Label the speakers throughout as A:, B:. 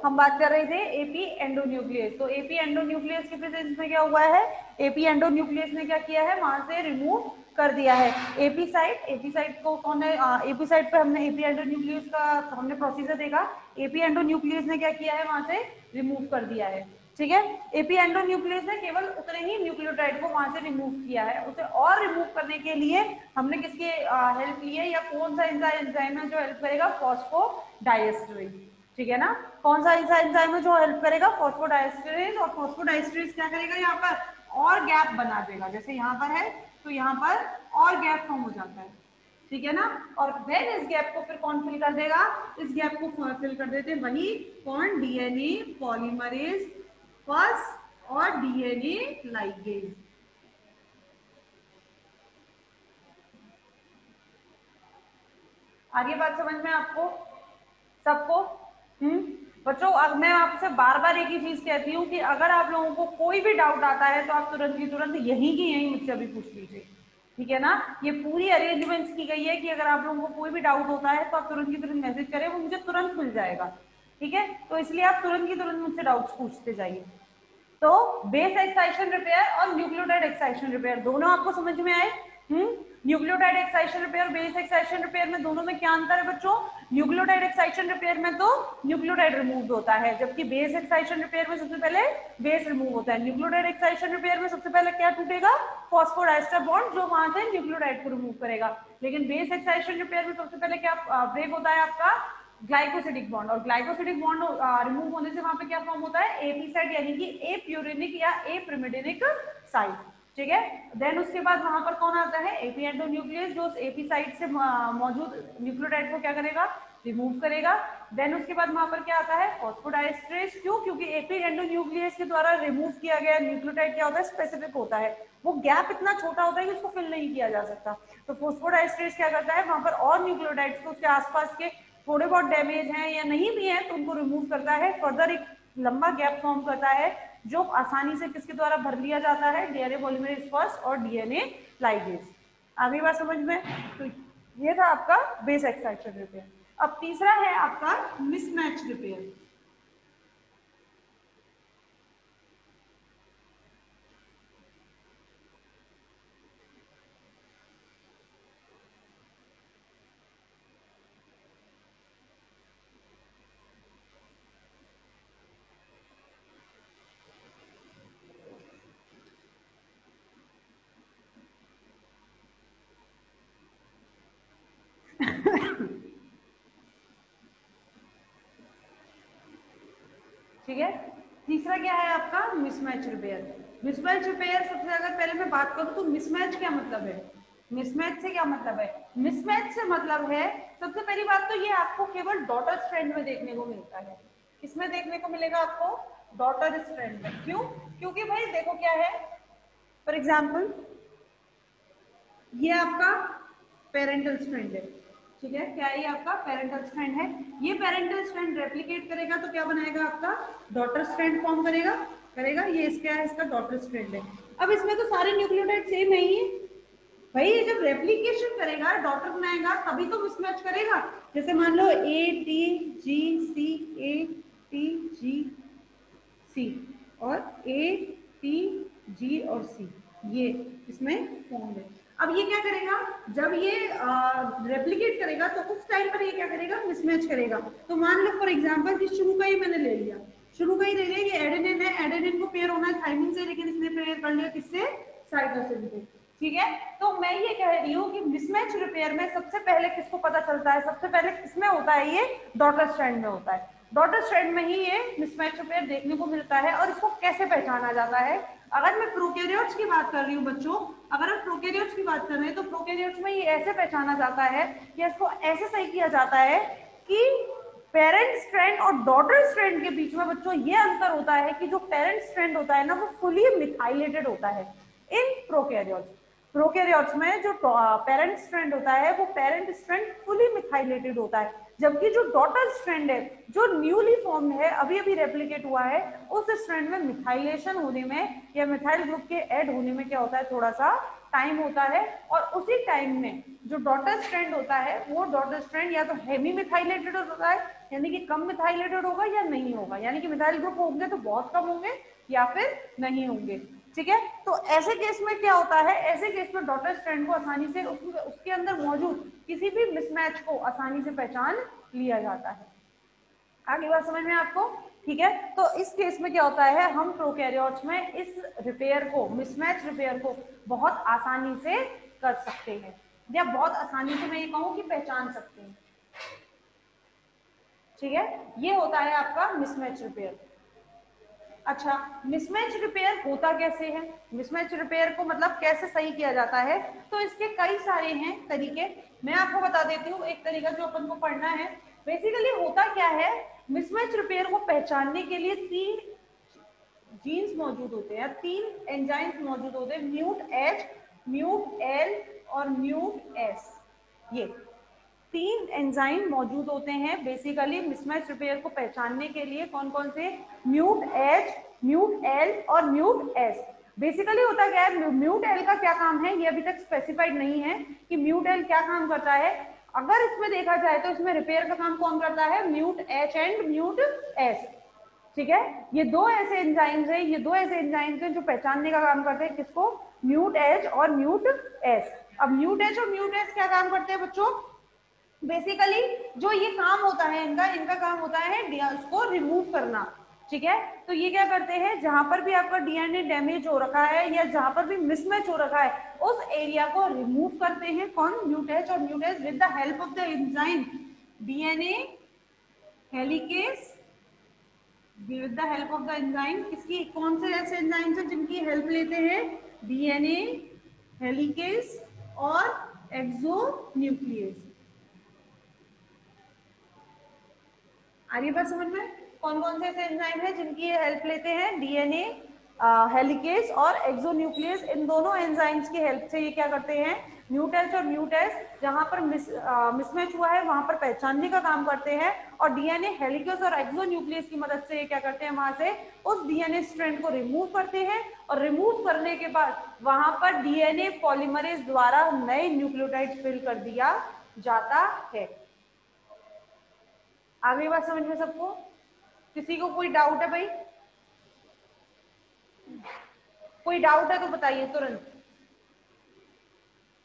A: हम बात कर रहे थे एपी एंडोन्यूक्लियस। तो एपी एंडोन्यूक्लियस के प्रेजेंस में क्या हुआ है, एपी एंडोन्यूक्लियस ने क्या किया है, वहां से रिमूव कर दिया है एपी साइट को। कौन है एपी साइट पे हमने एपी एंडोन्यूक्लियस का हमने प्रोसीजर देखा, एपी एंडोन्यूक्लियस ने क्या किया है, वहां से रिमूव कर दिया है। ठीक है, एपी एंडोन्यूक्लियस ने केवल उतने ही न्यूक्लियोटाइड को वहां से रिमूव किया है। उसे और रिमूव करने के लिए हमने किसकी हेल्प ली है, या कौन सा एंजाइम है जो हेल्प करेगा, फॉस्फोडाइएस्टरेज। ठीक है ना, कौन सा एंजाइम है जो हेल्प करेगा, फॉस्फोडाइएस्टरेज। और फॉस्फोडाइएस्टरेज क्या करेगा, यहाँ पर और गैप बना देगा, जैसे यहाँ पर है तो यहाँ पर और गैप फॉर्म हो जाता है। ठीक है ना, और देन इस गैप को फिर कौन फिल कर देगा, इस गैप को फिल कर देते हैं वही कौन, डीएनए पॉलीमरेज फर्स्ट और डीएनए लाइगेज। आगे बात समझ में आपको सबको? बच्चों अब मैं आपसे बार बार एक ही चीज कहती हूँ कि अगर आप लोगों को कोई भी डाउट आता है तो आप तुरंत की तुरंत यहीं की यहीं मुझसे अभी पूछ लीजिए। ठीक है ना, ये पूरी अरेंजमेंट्स की गई है कि अगर आप लोगों को कोई भी डाउट होता है तो आप तुरंत की तुरंत मैसेज करें, वो मुझे तुरंत मिल जाएगा। ठीक है, तो इसलिए आप तुरंत की तुरंत मुझसे डाउट्स पूछते जाइए। तो बेस एक्साइशन रिपेयर और न्यूक्लियोटाइड एक्साइशन रिपेयर दोनों आपको समझ में आए? न्यूक्लियोटाइड एक्साइशन रिपेयर, बेस एक्साइशन रिपेयर में दोनों में क्या अंतर है बच्चों? न्यूक्लियोटाइड एक्साइशन रिपेयर में तो न्यूक्लियोटाइड रिमूव होता है, जबकि बेस एक्साइशन रिपेयर में सबसे पहले बेस रिमूव होता है। न्यूक्लियोटाइड एक्साइशन रिपेयर में सबसे पहले क्या टूटेगा, फॉस्फोडाइस्टर बॉन्ड, जो वहां से न्यूक्लियोटाइड को रिमूव करेगा। लेकिन बेस एक्साइशन रिपेयर में सबसे पहले क्या ब्रेक होता है आपका, ग्लाइकोसिडिक बॉन्ड। और ग्लाइकोसिडिक बॉन्ड रिमूव होने से वहां पे क्या फॉर्म होता है, एपी साइट, यानी कि ए प्यूरिनिक या ए प्रिमिडिनिक साइट। ठीक है, देन उसके बाद वहां पर कौन आता है, एपी एंडोन्यूक्लियस, जो एपी साइट से मौजूद न्यूक्लियोटाइड को क्या करेगा, रिमूव करेगा। देन उसके बाद वहां पर क्या आता है, फॉस्फोडाइएस्टरेज। क्यों? क्योंकि एपी एंडोन्यूक्लियस के द्वारा रिमूव किया गया न्यूक्लियोटाइड क्या होता है, स्पेसिफिक होता है, वो गैप इतना छोटा होता है कि उसको फिल नहीं किया जा सकता। तो फॉस्फोडाइएस्टरेज क्या करता है, वहां पर और न्यूक्लियोटाइड्स को उसके आसपास के थोड़े बहुत डैमेज हैं या नहीं भी है तो उनको रिमूव करता है, फर्दर एक लंबा गैप फॉर्म करता है जो आसानी से किसके द्वारा भर लिया जाता है, डीएनए पॉलीमरेज फर्स्ट और डीएनए लाइगेज। आगे बात समझ में? तो ये था आपका बेस एक्साइशन रिपेयर। अब तीसरा है आपका मिसमैच रिपेयर। ठीक है, तीसरा क्या है आपका, मिसमैच रिपेयर। मिसमैच रिपेयर सबसे अगर पहले मैं बात करूं तो मिसमैच क्या मतलब है, मिसमैच से क्या मतलब है, मिसमैच से मतलब है सबसे पहली बात तो ये आपको केवल डॉटर स्ट्रैंड में देखने को मिलता है। किसमें देखने को मिलेगा आपको, डॉटर स्ट्रैंड में। क्यों? क्योंकि भाई देखो क्या है, फॉर एग्जाम्पल ये आपका पेरेंटल स्ट्रैंड है। ठीक है, क्या है ये आपका पेरेंटल स्ट्रैंड है। ये पेरेंटल स्ट्रैंड रेप्लिकेट करेगा तो क्या बनाएगा, आपका डॉटर स्ट्रैंड फॉर्म करेगा, ये इसका है, इसका डॉटर स्ट्रैंड है। अब इसमें तो सारे न्यूक्लियोटाइड सेम है ही भाई, ये जब रेप्लिकेशन करेगा डॉटर बनाएगा तभी तो मिसमैच करेगा। जैसे मान लो A T G C, A T G सी और ए टी जी और सी, ये इसमें फॉर्म है। अब ये क्या करेगा, जब ये रेप्लिकेट करेगा तो उस टाइम पर ये क्या करेगा, मिसमैच करेगा। तो मान लो फॉर एग्जांपल कि शुरू का ही मैंने ले लिया, शुरू का ही ले लिया, ये एडेनिन है, एडेनिन को पेयर होना है थाइमिन से, लेकिन इसने पेयर कर लिया किससे, साइटोसिन से। ठीक है, तो मैं ये कह रही हूँ कि मिसमैच रिपेयर में सबसे पहले किसको पता चलता है, सबसे पहले किसमें होता है, ये डॉटर स्ट्रैंड में होता है। डॉटर स्ट्रैंड में ही ये मिसमैच रिपेयर देखने को मिलता है। और इसको कैसे पहचाना जाता है, अगर मैं प्रोकैरियोट्स की बात कर रही हूँ बच्चों, अगर हम प्रोकैरियोट्स की बात कर रहे हैं तो प्रोकैरियोट्स में ये ऐसे पहचाना जाता है कि इसको ऐसे सही किया जाता है कि पेरेंट स्ट्रैंड और डॉटर स्ट्रैंड के बीच में बच्चों ये अंतर होता है कि जो पेरेंट स्ट्रैंड होता है ना वो फुली मिथाइलेटेड होता है इन प्रोकैरियोट्स। प्रोकैरियोट्स में जो पेरेंट स्ट्रैंड होता है वो पेरेंट स्ट्रैंड फुली मिथाइलेटेड होता है, जबकि जो डॉटर स्ट्रैंड है जो न्यूली फॉर्म्ड है, अभी अभी रेप्लिकेट हुआ है, उस स्ट्रैंड में मिथाइलेशन होने में या मिथाइल ग्रुप के ऐड होने में क्या होता है, थोड़ा सा टाइम होता है। और उसी टाइम में जो डॉटर स्ट्रैंड होता है वो डॉटर स्ट्रैंड या तो हेवी मिथाइलेटेड होता है, यानी कि कम मिथाइलेटेड होगा, या नहीं होगा, यानी कि मिथाइल ग्रुप होंगे तो बहुत कम होंगे या फिर नहीं होंगे। ठीक है, तो ऐसे केस में क्या होता है, ऐसे केस में डॉटर स्ट्रैंड को आसानी से उसके अंदर मौजूद किसी भी मिसमैच को आसानी से पहचान लिया जाता है। आगे बात समझ में आपको? ठीक है, तो इस केस में क्या होता है, हम प्रोकैरियोट्स में इस रिपेयर को, मिसमैच रिपेयर को बहुत आसानी से कर सकते हैं, या बहुत आसानी से मैं ये कहूँ कि पहचान सकते हैं। ठीक है, ये होता है आपका मिसमैच रिपेयर। अच्छा, मिसमैच रिपेयर होता कैसे है, मिसमैच रिपेयर को मतलब कैसे सही किया जाता है, तो इसके कई सारे हैं तरीके। मैं आपको बता देती हूँ एक तरीका जो अपन को पढ़ना है। बेसिकली होता क्या है, मिसमैच रिपेयर को पहचानने के लिए 3 जीन्स मौजूद होते हैं, 3 एंजाइम्स मौजूद होते हैं, म्यूट एच, म्यूट एल और म्यूट एस। ये 3 एंजाइम मौजूद होते हैं बेसिकली मिसमैच रिपेयर को पहचानने के लिए। कौन कौन से? म्यूट एच, म्यूट एल और म्यूट एस। बेसिकली होता क्या है, म्यूट एल का क्या काम है ये अभी तक स्पेसिफाइड नहीं है कि म्यूट एल क्या काम करता है। अगर इसमें देखा जाए तो इसमें रिपेयर का काम कौन करता है, mute H and mute S. ठीक है, ये 2 ऐसे एंजाइम्स हैं, ये 2 ऐसे एंजाइम्स हैं जो पहचानने का काम करते हैं, किसको? म्यूट एच और म्यूट एस। अब म्यूट एच और म्यूट एस क्या काम करते हैं बच्चों? बेसिकली जो ये काम होता है इनका इनका काम होता है उसको रिमूव करना। ठीक है, तो ये क्या करते हैं, जहां पर भी आपका डीएनए डैमेज हो रखा है या जहां पर भी मिसमैच हो रखा है उस एरिया को रिमूव करते हैं। कौन? म्यूटेज और म्यूटेज with the help of the enzyme DNA helicase, with the help of the enzyme. किसकी, कौन से ऐसे एंजाइम्स हैं जिनकी हेल्प लेते हैं? डीएनए हेलिकेस और एक्सोन्यूक्लियस। आ रही बात समझ में? कौन कौन से ऐसे एंजाइम है जिनकी हेल्प लेते हैं? डीएनए हेलिकेस और एक्सोन्यूक्लियस। इन दोनों एंजाइम्स की हेल्प से ये क्या करते हैं, म्यूटेज और म्यूटेज जहां पर मिसमैच हुआ है वहां पर पहचानने का काम करते हैं, और डीएनए हेलिकेस और एक्सोन्यूक्लियस की मदद से ये क्या करते हैं, वहां से उस डीएनए स्ट्रैंड को रिमूव करते हैं, और रिमूव करने के बाद वहां पर डीएनए पॉलीमरेज द्वारा नए न्यूक्लियोटाइड फिल कर दिया जाता है। आगे बात समझ में सबको? किसी को कोई डाउट है भाई? कोई डाउट है तो बताइए तुरंत।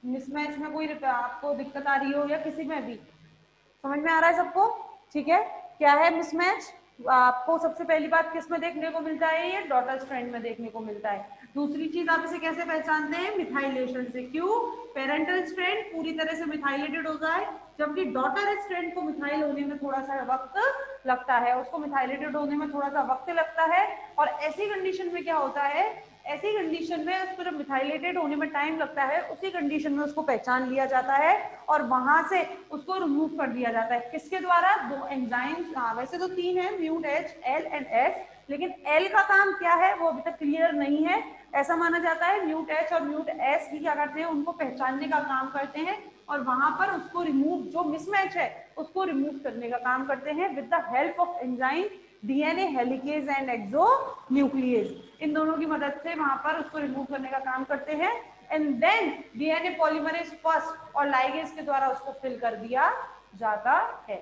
A: मिसमैच में कोई आपको दिक्कत आ रही हो या किसी में भी? समझ में आ रहा है सबको? ठीक है, क्या है मिसमैच? आपको सबसे पहली बात किस में देखने को मिलता है, ये डॉटर स्ट्रैंड में देखने को मिलता है। दूसरी चीज आप इसे कैसे पहचानते हैं? मिथाइलेशन से। क्यों? पेरेंटल स्ट्रैंड पूरी तरह से मिथाइलेटेड होता है, जबकि डॉटर स्ट्रैंड को मिथाइल होने में थोड़ा सा वक्त लगता है, उसको मिथाइलेटेड होने में थोड़ा सा वक्त लगता है। और ऐसी कंडीशन में क्या होता है, ऐसी कंडीशन में उसको जब मिथाइलेटेड होने में टाइम लगता है, उसी कंडीशन में उसको पहचान लिया जाता है और वहां से उसको रिमूव कर दिया जाता है। किसके द्वारा? 2 एंजाइम्स, वैसे तो 3 है, mute H, L and S, लेकिन एल का काम क्या है वो अभी तक क्लियर नहीं है। ऐसा माना जाता है म्यूट एच और म्यूट एस ही क्या करते हैं, उनको पहचानने का काम करते हैं, और वहां पर उसको रिमूव, जो मिसमैच है उसको रिमूव करने का काम करते हैं with the help of enzyme DNA helicase and exonuclease. इन दोनों की मदद से वहां पर उसको रिमूव करने का काम करते हैं, and then DNA polymerase first और लाइगेज के द्वारा उसको फिल कर दिया जाता है।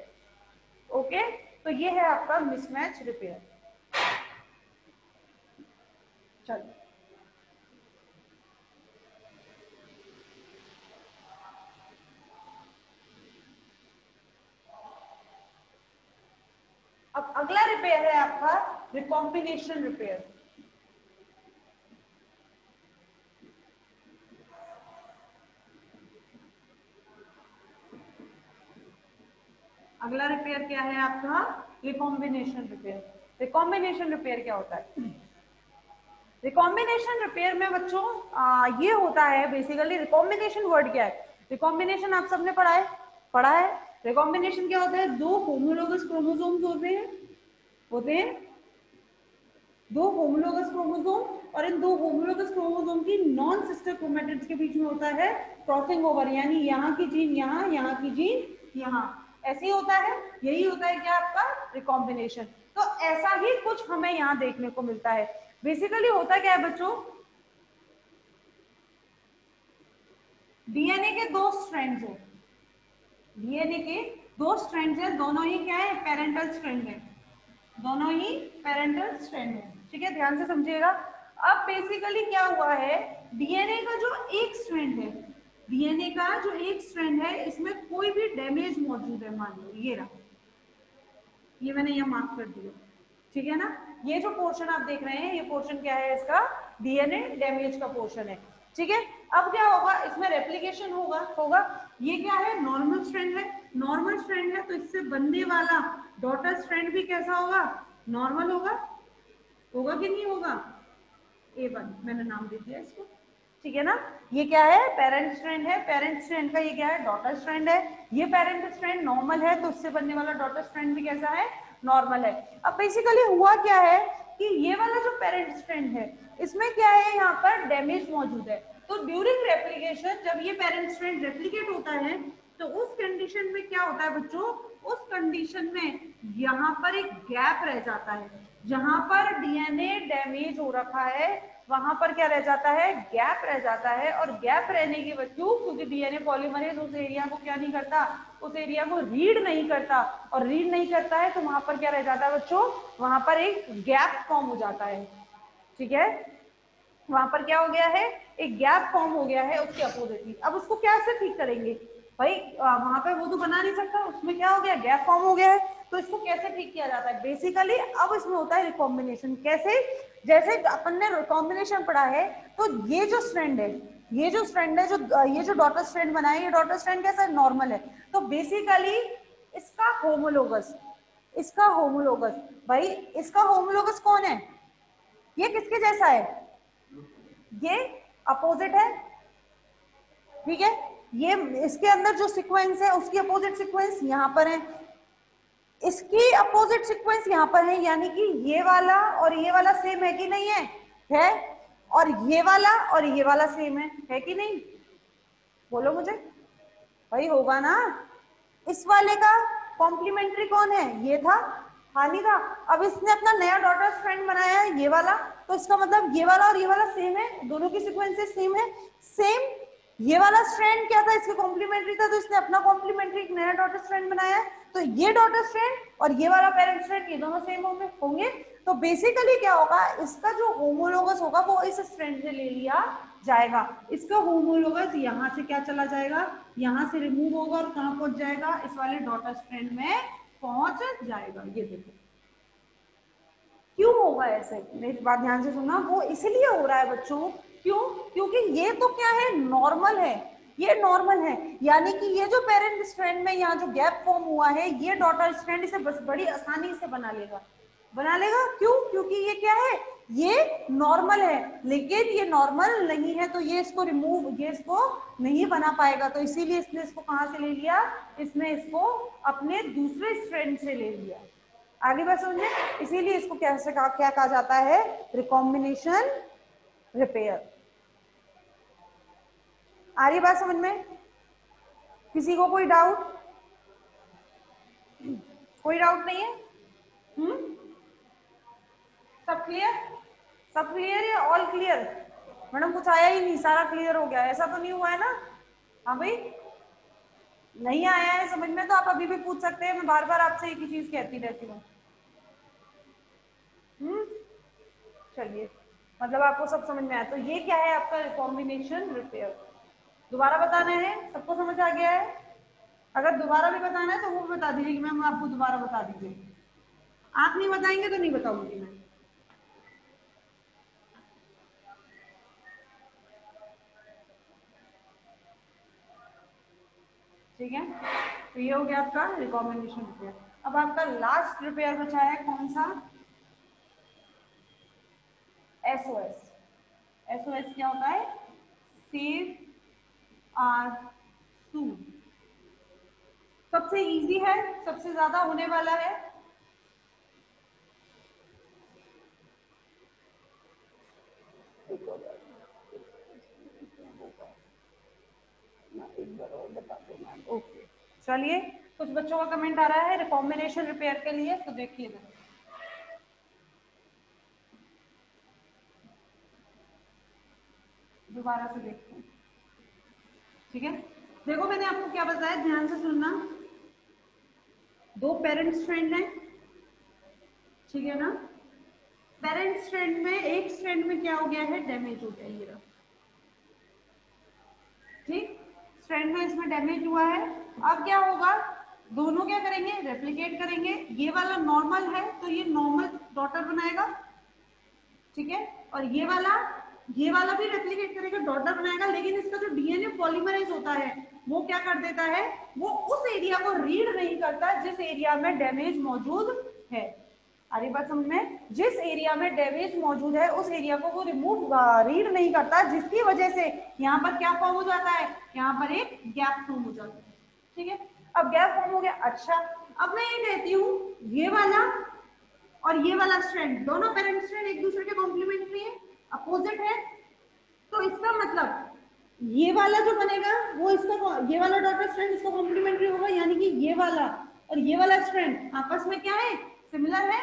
A: ओके, तो ये है आपका मिसमैच रिपेयर। चलिए अब अगला रिपेयर है आपका रिकॉम्बिनेशन रिपेयर। अगला रिपेयर क्या है आपका? Recombination repair. रिकॉम्बिनेशन रिपेयर क्या होता है? रिकॉम्बिनेशन रिपेयर में बच्चों ये होता है बेसिकली, रिकॉम्बिनेशन वर्ड क्या है? रिकॉम्बिनेशन आप सबने पढ़ा है। रिकॉम्बिनेशन क्या होता है? 2 होमोलोगस क्रोमोसोम्स होते हैं 2 होमोलोगस क्रोमोसोम, और इन 2 होमोलोगस क्रोमोसोम की नॉन सिस्टर क्रोमैटिड्स के बीच में होता है क्रॉसिंग ओवर, यानी यहाँ की जीन यहाँ, यहाँ की जीन यहाँ, ऐसे ही होता है। यही होता है क्या आपका रिकॉम्बिनेशन। तो ऐसा ही कुछ हमें यहाँ देखने को मिलता है। बेसिकली होता क्या है बच्चों, डीएनए के दो स्ट्रैंड्स हैं, डीएनए के दो स्ट्रैंड्स हैं, दोनों ही क्या है पेरेंटल स्ट्रैंड है, दोनों ही पेरेंटल स्ट्रैंड है। ठीक है, ध्यान से समझिएगा। अब बेसिकली क्या हुआ है, डीएनए का जो एक स्ट्रैंड है, डीएनए का जो एक स्ट्रैंड है, इसमें कोई भी डैमेज मौजूद है, मान लो ये रहा, ये मैंने ये मार्क कर दिया, ठीक है ना। ये जो पोर्शन आप देख रहे हैं, ये पोर्शन क्या है इसका, डीएनए डैमेज का पोर्शन है। ठीक है, अब क्या होगा, इसमें रेप्लिकेशन होगा। ये क्या है, नॉर्मल स्ट्रैंड है, नॉर्मल स्ट्रैंड है तो इससे बनने वाला डॉटर स्ट्रैंड भी कैसा होगा, नॉर्मल होगा कि नहीं होगा, A1 मैंने नाम दे दिया इसको, ठीक है ना। ये क्या है, पेरेंट स्ट्रैंड है, पेरेंट स्ट्रैंड का ये क्या है, डॉटर स्ट्रैंड है। ये पेरेंट स्ट्रैंड नॉर्मल है तो उससे बनने वाला डॉटर स्ट्रैंड भी कैसा है, नॉर्मल है। अब बेसिकली हुआ क्या है कि ये वाला जो पेरेंट स्ट्रैंड है, इसमें क्या है, यहाँ पर डैमेज मौजूद है। तो ड्यूरिंग रेप्लिकेशन जब ये पेरेंट स्ट्रैंड रेप्लिकेट होता है, तो उस कंडीशन में क्या होता है बच्चों, उस कंडीशन में यहाँ पर एक गैप रह जाता है, जहां पर डीएनए डैमेज हो रखा है वहां पर क्या रह जाता है, गैप रह जाता है। और गैप रहने की वजह, क्योंकि डीएनए पॉलीमरेज उस एरिया को क्या नहीं करता, उस एरिया को रीड नहीं करता, और रीड नहीं करता है तो वहां पर क्या रह जाता है बच्चों, वहां पर एक गैप फॉर्म हो जाता है। ठीक है, वहां पर क्या हो गया है, एक गैप फॉर्म हो गया है उसके अपोजिटली। अब उसको कैसे ठीक करेंगे भाई, वहां पर वो तो बना नहीं सकता, उसमें क्या हो गया, गैप फॉर्म हो गया है, तो इसको कैसे ठीक किया जाता है, बेसिकली अब इसमें होता है रिकॉम्बिनेशन। कैसे, जैसे अपन ने रिकॉम्बिनेशन पढ़ा है, तो ये जो स्ट्रैंड है, ये जो स्ट्रैंड है, जो ये जो डॉटर स्ट्रैंड बना है, ये डॉटर स्ट्रैंड कैसा है, नॉर्मल है। तो बेसिकली इसका होमोलोगस, इसका होमोलोगस, भाई इसका होमोलोगस कौन है, ये किसके जैसा है, ये अपोजिट है, ठीक है। ये इसके अंदर जो सीक्वेंस है उसकी अपोजिट सीक्वेंस यहाँ पर है, इसकी अपोजिट सीक्वेंस यहाँ पर है, यानी कि ये वाला और ये वाला सेम है कि नहीं है, और ये वाला और ये वाला सेम है कि नहीं, बोलो मुझे, भाई होगा ना। इस वाले का कॉम्प्लीमेंट्री कौन है, ये था, हानि था। अब इसने अपना नया डॉटर फ्रेंड बनाया है ये वाला, तो इसका मतलब ये वाला और ये वाला सेम है, दोनों की सीक्वेंसेस सेम है, सेम। ये वाला स्ट्रैंड क्या था, इसके कॉम्प्लीमेंट्री था, तो इसने अपना कॉम्प्लीमेंट्री एक नया डॉटर स्ट्रैंड बनाया है। तो ये डॉटर स्ट्रैंड और ये वाला पेरेंट स्ट्रैंड, ये दोनों सेम होंगे। तो बेसिकली क्या होगा, इसका जो होमोलोगस होगा वो इस स्ट्रैंड से ले लिया जाएगा, इसका होमोलोगस यहाँ से क्या चला जाएगा, यहाँ से रिमूव होगा और कहाँ पहुंच जाएगा, इस वाले डॉटर स्ट्रैंड में पहुंच जाएगा। ये देखो क्यों होगा ऐसे, मेरी बात ध्यान से सुनना, वो इसलिए हो रहा है बच्चों, क्यों, क्योंकि ये तो क्या है, नॉर्मल है, ये नॉर्मल है, यानी कि ये जो पेरेंट स्ट्रैंड में यहाँ जो गैप फॉर्म हुआ है, ये डॉटर स्ट्रैंड इसे बस बड़ी आसानी से बना लेगा। क्यों, क्योंकि ये क्या है, ये नॉर्मल है, लेकिन ये नॉर्मल नहीं है, तो ये इसको रिमूव, ये इसको नहीं बना पाएगा, तो इसीलिए इसने इसको कहाँ से ले लिया, इसने इसको अपने दूसरे स्ट्रैंड से ले लिया। आगे बात समझे, इसीलिए इसको कैसे क्या कहा जाता है, रिकॉम्बिनेशन रिपेयर। आ रही बात समझ में, किसी को कोई डाउट, कोई डाउट नहीं है, सब क्लियर, सब क्लियर या ऑल क्लियर, मैडम कुछ आया ही नहीं, सारा क्लियर हो गया, ऐसा तो नहीं हुआ है ना। हाँ भाई, नहीं आया है समझ में तो आप अभी भी पूछ सकते हैं, मैं बार बार आपसे एक ही चीज कहती रहती हूँ। चलिए, मतलब आपको सब समझ में आया, तो ये क्या है आपका कॉम्बिनेशन रिपेयर। दोबारा बताना है, सबको समझ आ गया है, अगर दोबारा भी बताना है तो वो भी बता दीजिए कि मैम आपको दोबारा बता दीजिए, आप नहीं बताएंगे तो नहीं बताऊंगी मैं। ठीक है, तो ये हो गया आपका रिकॉम्बिनेशन रिपेयर। अब आपका लास्ट रिपेयर बचा है कौन सा, एसओएस। एसओएस क्या होता है, सेव आर टू, सबसे इजी है, सबसे ज्यादा होने वाला है। करो बता दो मैम। ओके चलिए, कुछ बच्चों का कमेंट आ रहा है रिकॉम्बिनेशन रिपेयर के लिए, तो देखिए दोबारा से देखते हैं। ठीक है, देखो मैंने आपको क्या बताया, ध्यान से सुनना। दो पेरेंट स्ट्रैंड है, ठीक है ना। पेरेंट स्ट्रैंड में एक स्ट्रैंड में क्या हो गया है, डैमेज हो गया ये रहा। ठीक, स्ट्रैंड में इसमें डैमेज हुआ है। अब क्या होगा, दोनों क्या करेंगे, रेप्लिकेट करेंगे। ये वाला नॉर्मल है तो ये नॉर्मल डॉटर बनाएगा, ठीक है। और ये वाला भी रेप्लिकेट करेगा, डॉटर बनाएगा। लेकिन इसका जो डीएनए पॉलीमराइज होता है वो क्या कर देता है, वो उस एरिया को रीड नहीं करता जिस एरिया में डैमेज मौजूद है। आ रही बात समझ में, जिस एरिया में डैमेज मौजूद है उस एरिया को वो रीड नहीं करता, जिसकी वजह से यहाँ पर क्या फॉर्म हो जाता है, यहाँ पर एक गैप फॉर्म हो जाता है। ठीक है, अब गैप फॉर्म हो गया। अच्छा, अब मैं ये कहती हूँ ये वाला और ये वाला स्ट्रैंड, दोनों पेरेंट स्ट्रैंड एक दूसरे के कॉम्प्लीमेंट्री है, अपोजिट है। तो इसका मतलब ये वाला जो बनेगा वो इसका, ये वाला डॉटर स्ट्रैंड इसका कॉम्प्लीमेंट्री होगा, यानी कि ये वाला और ये वाला स्ट्रैंड आपस में क्या है, सिमिलर है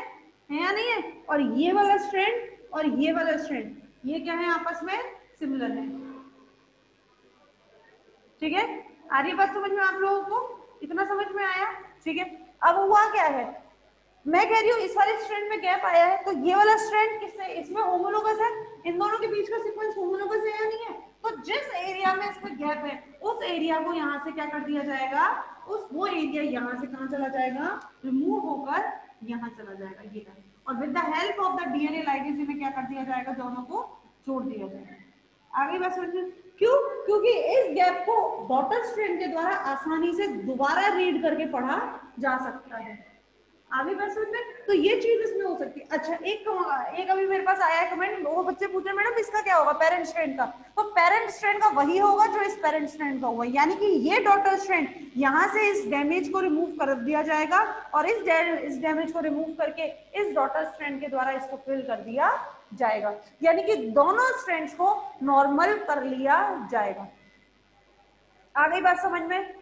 A: या नहीं है। और ये वाला स्ट्रैंड और ये वाला स्ट्रैंड ये क्या है, आपस में सिमिलर है। ठीक है, आ रही बात समझ में आप लोगों को, इतना समझ में आया। ठीक है, अब हुआ क्या है, मैं कह रही हूँ इस वाले स्ट्रैंड में गैप आया है, तो ये वाला स्ट्रैंड किससे, इसमें होमोलोगस है, इन दोनों के बीच का सीक्वेंस होमोलोगस है या नहीं है। तो जिस एरिया में इसमें गैप है उस एरिया को यहाँ से क्या कर दिया जाएगा, उस वो एरिया यहाँ से कहाँ चला जाएगा, रिमूव होकर यहाँ चला जाएगा ये, और with the help of the DNA ligase में क्या कर दिया जाएगा, दोनों को जोड़ दिया जाएगा। आगे बात समझिए, क्यों, क्योंकि इस गैप को डॉटर स्ट्रैंड के द्वारा आसानी से दोबारा रीड करके पढ़ा जा सकता है। आगे बात समझ में, तो ये चीज इसमें हो सकती है। अच्छा, एक अभी मेरे पास आया है कमेंट, वो बच्चे पूछ रहे मैडम इसका क्या होगा, पेरेंट स्ट्रैंड का। तो पेरेंट स्ट्रैंड का वही होगा जो इस पेरेंट स्ट्रैंड का हुआ, यानी कि ये डॉटर स्ट्रैंड यहाँ से इस डैमेज को रिमूव कर दिया जाएगा और इस डैमेज को रिमूव करके इस डॉटर स्ट्रैंड के द्वारा इसको फिल कर दिया जाएगा, यानी कि दोनों स्ट्रैंड्स को नॉर्मल कर लिया जाएगा। आ गई बात समझ में।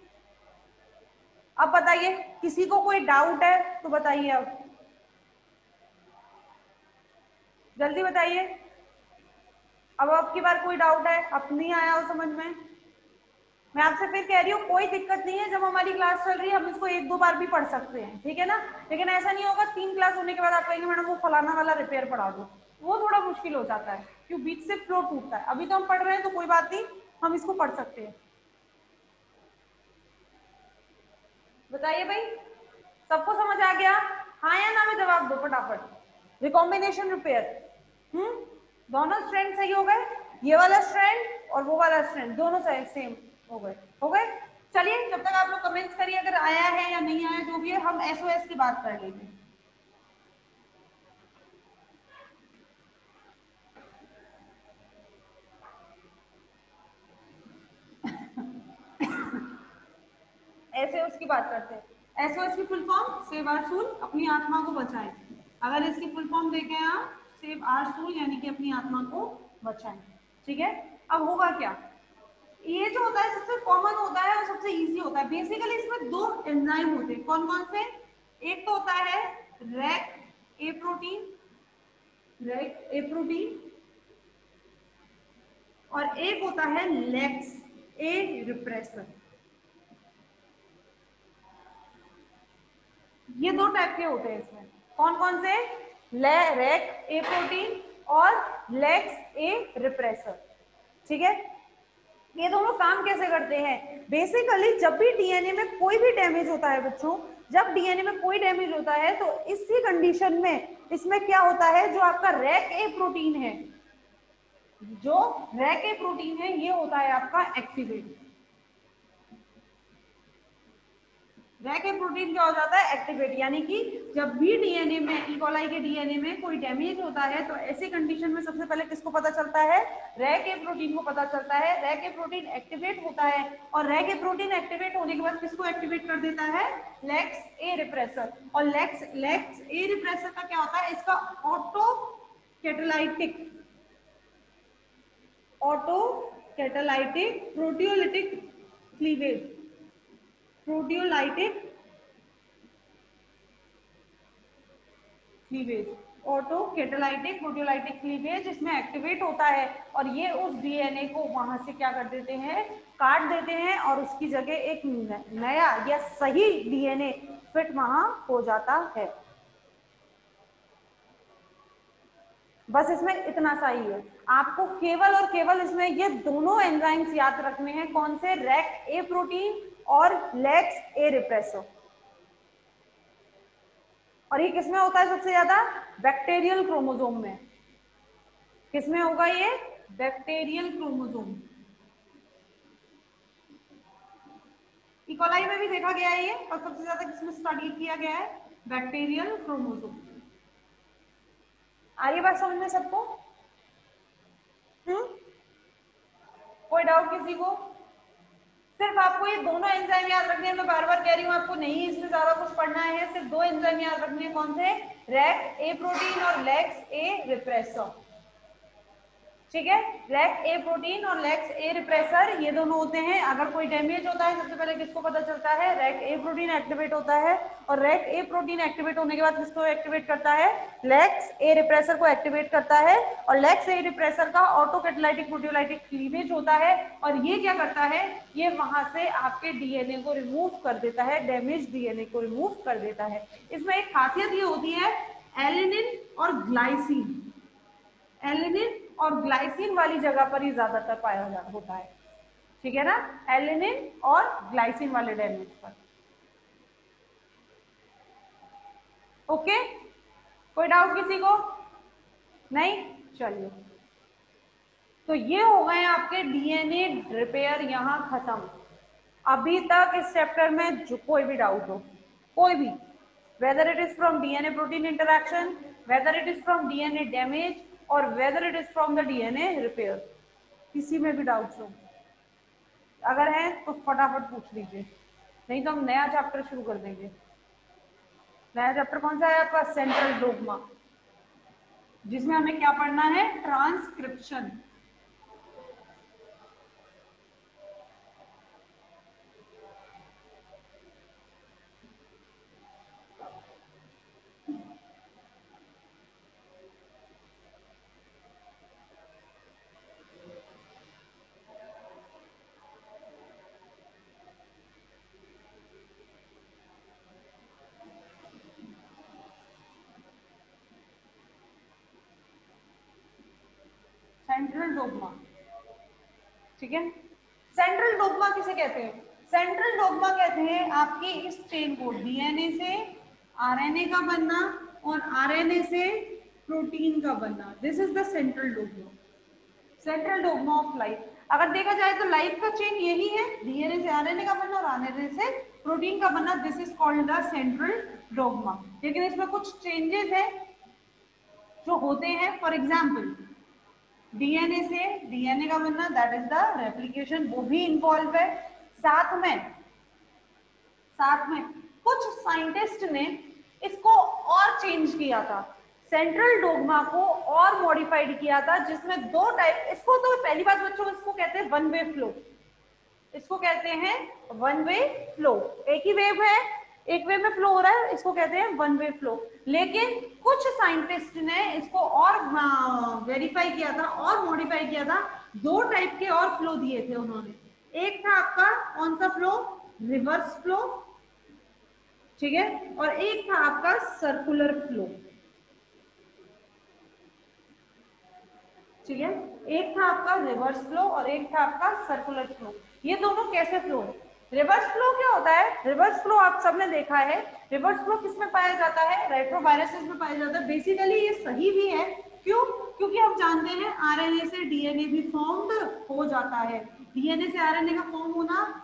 A: अब बताइए, किसी को कोई डाउट है तो बताइए, अब जल्दी बताइए। अब आपकी बार कोई डाउट है, अब नहीं आया हो समझ में, मैं आपसे फिर कह रही हूँ कोई दिक्कत नहीं है, जब हमारी क्लास चल रही है हम इसको एक दो बार भी पढ़ सकते हैं, ठीक है ना। लेकिन ऐसा नहीं होगा 3 क्लास होने के बाद आप कहेंगे मैडम वो फलाना वाला रिपेयर पढ़ा दो, वो थोड़ा मुश्किल हो जाता है, क्यों, बीच से फ्लो टूटता है। अभी तो हम पढ़ रहे हैं तो कोई बात नहीं, हम इसको पढ़ सकते हैं। बताइए भाई, सबको समझ आ गया, हाँ या ना में जवाब दो फटाफट। रिकॉम्बिनेशन रिपेयर, दोनों स्ट्रैंड सही हो गए, ये वाला स्ट्रैंड और वो वाला स्ट्रैंड दोनों सही सेम हो गए, हो गए। चलिए, जब तक आप लोग कमेंट्स करिए अगर आया है या नहीं आया, जो भी है हम एसओएस की बात कर लेंगे। एसओएस की बात करते हैं। एसओएस की full form, save our soul, अपनी आत्मा को बचाएं। अगर इसकी फुल फॉर्म देखें आप, सेव आवर सोल यानी कि अपनी आत्मा को बचाएं। ठीक है, अब होगा क्या, ये जो होता है सबसे कॉमन होता है और सबसे इजी होता है। बेसिकली इसमें दो एंजाइम होते हैं, कौन कौन से, एक तो होता है रैक ए प्रोटीन, रैक ए प्रोटीन, और एक होता है लेक्स ए रिप्रेसर। ये दो टाइप के होते हैं इसमें, कौन कौन से, रैक ए प्रोटीन और लेक्स ए रिप्रेसर। ठीक है, ये दोनों काम कैसे करते हैं, बेसिकली जब भी डीएनए में कोई भी डैमेज होता है बच्चों, जब डीएनए में कोई डैमेज होता है तो इसी कंडीशन में इसमें क्या होता है, जो आपका रैक ए प्रोटीन है, जो रैक ए प्रोटीन है ये होता है आपका एक्टिवेट। रैक ए प्रोटीन क्या हो जाता है, एक्टिवेट, यानी कि जब भी डीएनए में, ई कॉलाई के डीएनए में कोई डैमेज होता है तो ऐसी कंडीशन में सबसे पहले किसको पता चलता है, रैक ए प्रोटीन को पता चलता है। रैक ए प्रोटीन एक्टिवेट होता है और रैक ए प्रोटीन एक्टिवेट होने के बाद किसको एक्टिवेट कर देता है, लेक्स ए रिप्रेसर। और लेक्स ए रिप्रेसर का क्या होता है, इसका auto catalytic proteolytic cleavage, proteolytic cleavage, auto catalytic proteolytic cleavage इसमें एक्टिवेट होता है और ये उस डीएनए को वहां से क्या कर देते हैं, काट देते हैं और उसकी जगह एक नया या सही डीएनए फिट वहां हो जाता है। बस इसमें इतना सा ही है, आपको केवल और केवल इसमें ये दोनों एंजाइम्स याद रखने हैं। कौन से? रेक्ट ए प्रोटीन और लेक्स ए रिप्रेसर। और ये किसमें होता है सबसे ज्यादा? बैक्टीरियल क्रोमोसोम में। किसमें होगा ये? Bacterial chromosome. इकोलाई में भी देखा गया है ये, और सबसे ज्यादा किसमें स्टडी किया गया है? Bacterial chromosome. आ रही बात समझ में सबको? कोई डाउट किसी को? सिर्फ आपको ये दोनों एंजाइम याद रखने हैं, मैं बार बार कह रही हूँ आपको नहीं इसमें ज्यादा कुछ पढ़ना है, सिर्फ दो एंजाइम याद रखने हैं। कौन से? रेक्ट ए प्रोटीन और लेक्स ए रिप्रेसर। ठीक है, रेक्ट ए प्रोटीन और लेक्स ए रिप्रेसर ये दोनों होते हैं। अगर कोई डैमेज होता है सबसे पहले किसको पता चलता है? रेक्ट ए प्रोटीन एक्टिवेट होता है और रेक्ट ए प्रोटीन एक्टिवेट होने के बाद किसको एक्टिवेट करता है? लेक्स ए रिप्रेसर को एक्टिवेट करता है और लेक्स ए रिप्रेसर का ऑटो कैटालाइटिक प्रोटियोलाइटिक क्लीवेज होता है और ये क्या करता है? ये वहां से आपके डीएनए को रिमूव कर देता है, डैमेज डीएनए को रिमूव कर देता है। इसमें एक खासियत ये होती है एलिनिन और ग्लाइसिन, एलिनिन और ग्लाइसिन वाली जगह पर ही ज्यादातर पाया होता है। ठीक है ना, एलिनिन और ग्लाइसिन वाले डैमेज पर। ओके, कोई डाउट किसी को? नहीं, चलिए। तो ये हो गए आपके डीएनए रिपेयर यहां खत्म। अभी तक इस चैप्टर में जो कोई भी डाउट हो, कोई भी, whether it is from DNA protein interaction, whether it is from DNA damage और whether it is from the DNA repair, किसी में भी डाउट्स हो अगर है तो फटाफट पूछ लीजिए, नहीं तो हम नया चैप्टर शुरू कर देंगे। नया चैप्टर कौन सा है आपका? सेंट्रल डोग्मा, जिसमें हमें क्या पढ़ना है? ट्रांसक्रिप्शन। सेंट्रल डोग्मा, ठीक है। सेंट्रल डोग्मा किसे कहते हैं? सेंट्रल डोग्मा कहते हैं आपकी इस चेन को, डीएनए से आरएनए का बनना और आरएनए से प्रोटीन का बनना। This is the central dogma, central dogma of life. अगर देखा जाए तो लाइफ का चेन यही है, डीएनए से आरएनए का बनना और आरएनए से प्रोटीन का बनना। This is called the central dogma. लेकिन इसमें कुछ चेंजेस है जो होते हैं। फॉर एग्जाम्पल डीएनए से डीएनए का बनना, दैट इज द रेप्लिकेशन, वो भी इन्वॉल्व है। साथ में कुछ साइंटिस्ट ने इसको और चेंज किया था, सेंट्रल डोग्मा को और मॉडिफाइड किया था, जिसमें दो टाइप। इसको तो पहली बात बच्चों, इसको कहते हैं वन वे फ्लो। इसको कहते हैं वन वे फ्लो, एक ही वेव है, एक वे में फ्लो हो रहा है, इसको कहते हैं वन वे फ्लो। लेकिन कुछ साइंटिस्ट ने इसको और वेरीफाई किया था और मॉडिफाई किया था। दो टाइप के और फ्लो दिए थे उन्होंने। एक था आपका कौन सा फ्लो? रिवर्स फ्लो, ठीक है, और एक था आपका सर्कुलर फ्लो, ठीक है। एक था आपका रिवर्स फ्लो और एक था आपका सर्कुलर फ्लो। ये दोनों कैसे फ्लो है? रिवर्स फ्लो क्या होता है? रिवर्स फ्लो आप सबने देखा है। रिवर्स फ्लो किस में पाया जाता है? रेट्रोवायरसेस में पाया जाता है। बेसिकली ये सही भी है, क्यों? क्योंकि हम जानते हैं आरएनए से डीएनए भी फॉर्म्ड हो जाता है। डीएनए से आरएनए का फॉर्म होना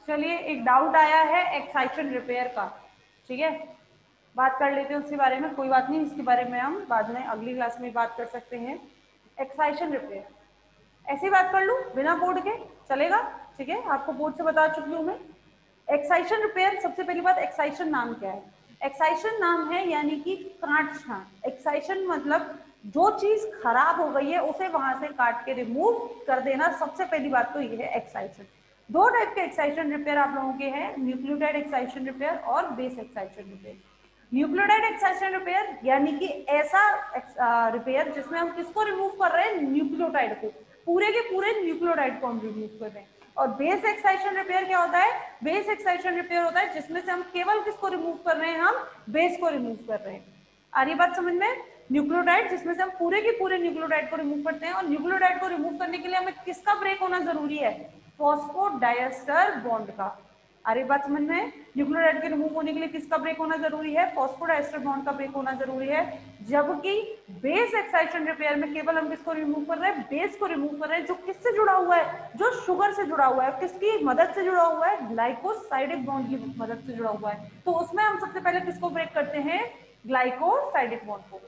A: चलिए, एक डाउट आया है एक्साइशन रिपेयर का, ठीक है, बात कर लेते हैं उसके बारे में। कोई बात नहीं, इसके बारे में हम बाद में अगली क्लास में बात कर सकते हैं। एक्साइशन रिपेयर ऐसी बात कर लूं बिना बोर्ड के, चलेगा? ठीक है, आपको बोर्ड से बता चुकी हूँ मैं। एक्साइशन रिपेयर, सबसे पहली बात एक्साइशन नाम क्या है? एक्साइशन नाम है यानी कि काटना। एक्साइशन मतलब जो चीज खराब हो गई है उसे वहां से काट के रिमूव कर देना, सबसे पहली बात तो ये है एक्साइशन। दो टाइप के एक्साइशन रिपेयर आप लोगों के हैं, न्यूक्लियोटाइड एक्साइशन रिपेयर और बेस एक्साइशन रिपेयर। न्यूक्लियोटाइड एक्साइशन रिपेयर यानी कि ऐसा रिपेयर जिसमें हम किसको रिमूव कर रहे हैं? न्यूक्लियोटाइड को, पूरे के पूरे न्यूक्लियोटाइड को हम रिमूव कर रहे हैं। और बेस एक्साइशन रिपेयर क्या होता है? बेस एक्साइशन रिपेयर होता है जिसमें से हम केवल किसको रिमूव कर रहे हैं? हम बेस को रिमूव कर रहे हैं। आ रही बात समझ में? न्यूक्लियोटाइड जिसमें से हम पूरे के पूरे न्यूक्लियोटाइड को रिमूव करते हैं, और न्यूक्लियोटाइड को रिमूव करने के लिए हमें किसका ब्रेक होना जरूरी है? फॉस्फोडाइएस्टर बॉन्ड का। अरे बात समझ में? न्यूक्लियोटाइड के रिमूव होने के लिए किसका ब्रेक होना जरूरी है? फॉस्फोडाइएस्टर बॉन्ड का ब्रेक होना जरूरी है। जबकि बेस एक्साइशन रिपेयर में केवल हम किसको रिमूव कर रहे हैं? बेस को रिमूव कर रहे हैं, जो किससे जुड़ा हुआ है? जो शुगर से जुड़ा हुआ है। किसकी मदद से जुड़ा हुआ है? ग्लाइकोसाइडिक बॉन्ड की मदद से जुड़ा हुआ है। तो उसमें हम सबसे पहले किसको ब्रेक करते हैं? ग्लाइकोसाइडिक बॉन्ड को।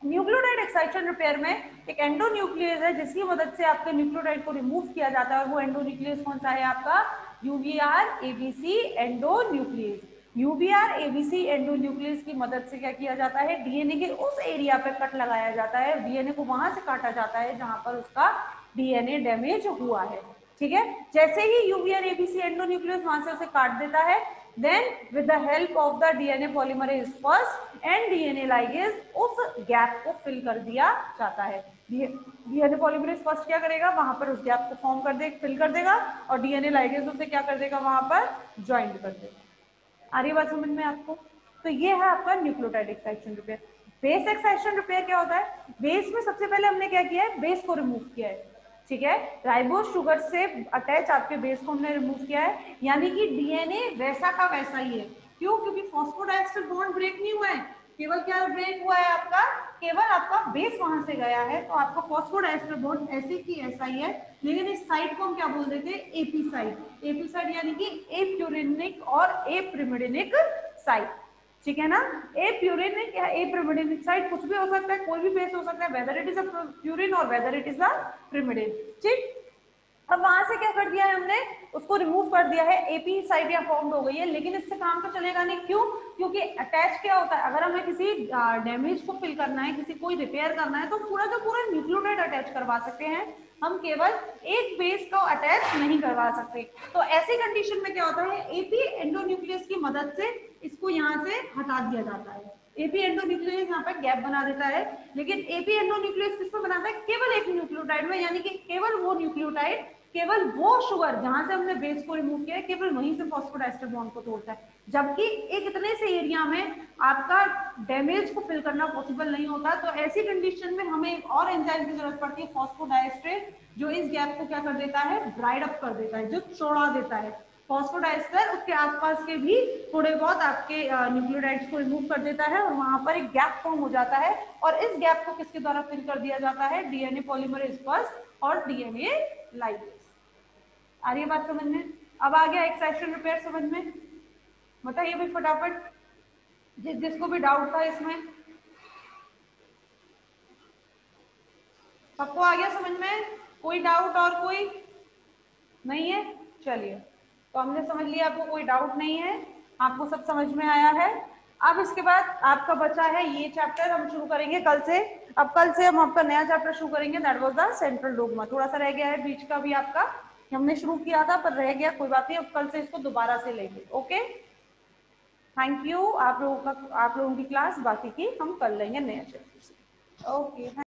A: न्यूक्लियोटाइड एक्साइशन रिपेयर में एक एंडोन्यूक्लियस है जिसकी मदद से आपके न्यूक्लियोटाइड को रिमूव किया जाता है, और वो एंडोन्यूक्लियस कौन सा है आपका? यूवीआर एबीसी एंडोन्यूक्लियस। यूवीआर एबीसी एंडोन्यूक्लियस की मदद से क्या किया जाता है? डीएनए के उस एरिया पे कट लगाया जाता है, डीएनए को वहां से काटा जाता है जहां पर उसका डीएनए डैमेज हुआ है। ठीक है, जैसे ही यूवीआर एबीसी एंडोन्यूक्लियस वहां से उसे काट देता है, then with the help of the DNA polymerase first and DNA ligase उस गैप को फिल कर दिया जाता है। DNA polymerase फर्स्ट क्या करेगा? वहां पर उस गैप को फॉर्म कर दे, फिल कर देगा, और DNA ligase उसे क्या कर देगा? वहां पर ज्वाइंट कर देगा। आ रही बात समझ में आपको? तो ये है आपका न्यूक्लियोटाइड एक्साइशन रिपेयर। बेस एक्साइशन रिपेयर क्या होता है? बेस में सबसे पहले हमने क्या किया है? बेस को रिमूव किया है। ठीक है, राइबोस शुगर से अटैच आपके बेस को हमने रिमूव किया है, यानी कि डीएनए वैसा का वैसा ही है। क्यों? क्योंकि फॉस्फोडाइएस्टर बॉन्ड ब्रेक नहीं हुआ है, केवल क्या ब्रेक हुआ है आपका? केवल आपका बेस वहां से गया है, तो आपका फॉस्फोडाइएस्टर बॉन्ड ऐसे की ऐसा ही है, लेकिन इस साइड को हम क्या बोल देते हैं? AP side. एपी साइड यानी कि एप्यूरिनिक और एप्रिमिडिनिक साइड। ठीक है ना? एप्यूरिनिक या एप्रिमिडिनिक साइड कुछ भी हो सकता है, कोई भी बेस हो सकता है, weather it is a purine और whether it is a pyrimidine. ठीक, अब वहां से क्या कर दिया है हमने? उसको रिमूव कर दिया है, एपी साइड या फॉर्म हो गई है, लेकिन इससे काम तो चलेगा नहीं। क्यों? क्योंकि अटैच क्या होता है? अगर हमें किसी डैमेज को फिल करना है, किसी कोई रिपेयर करना है, तो पूरा का पूरा न्यूक्लियोटाइड अटैच करवा सकते हैं, हम केवल एक बेस को अटैच नहीं करवा सकते। तो ऐसी कंडीशन में क्या होता है? एपी एंडोन्यूक्लियस की मदद से इसको यहाँ से हटा दिया जाता है। एपी एंडोन्यूक्लियस यहाँ पर गैप बना देता है, लेकिन एपी एंडोन्यूक्लियस किसमें बनाता है? केवल एक न्यूक्लियोटाइड में, यानी कि केवल वो न्यूक्लियोटाइड, केवल वो शुगर जहां से हमने बेस को रिमूव किया है, केवल वहीं से फॉस्फोडाइएस्टर बॉन्ड को तोड़ता है। जबकि एक इतने से एरिया में आपका डैमेज को फिल करना पॉसिबल नहीं होता। तो ऐसी कंडीशन में हमें एक और एंजाइम की जरूरत पड़ती है, फॉस्फोडाइएस्टर, जो इस गैप को क्या कर देता है? ड्राइड अप कर देता है, जो चौड़ा देता है। फॉस्फोडाइएस्टर उसके आसपास के भी थोड़े बहुत आपके न्यूक्लियोटाइड्स को रिमूव कर देता है, और वहां पर एक गैप फॉर्म हो जाता है, और इस गैप को किसके द्वारा फिल कर दिया जाता है? डीएनए पॉलीमरेज फर्स्ट और डीएनए लाइगेज। आ रही है बात समझ में? अब आ गया एक्साइशन रिपेयर समझ में? बताइए भाई फटाफट, जिसको भी डाउट था इसमें। सबको आ गया समझ में? कोई डाउट और कोई नहीं है? चलिए, तो हमने समझ लिया आपको कोई डाउट नहीं है, आपको सब समझ में आया है। अब इसके बाद आपका बचा है ये चैप्टर, हम शुरू करेंगे कल से। अब कल से हम आपका नया चैप्टर शुरू करेंगे, that was the central dogma. थोड़ा सा रह गया है बीच का भी आपका, हमने शुरू किया था पर रह गया, कोई बात नहीं, अब कल से इसको दोबारा से लेंगे। Okay, thank you. आप लोगों की क्लास बाकी की हम कर लेंगे नया चैप्टर से। ओके।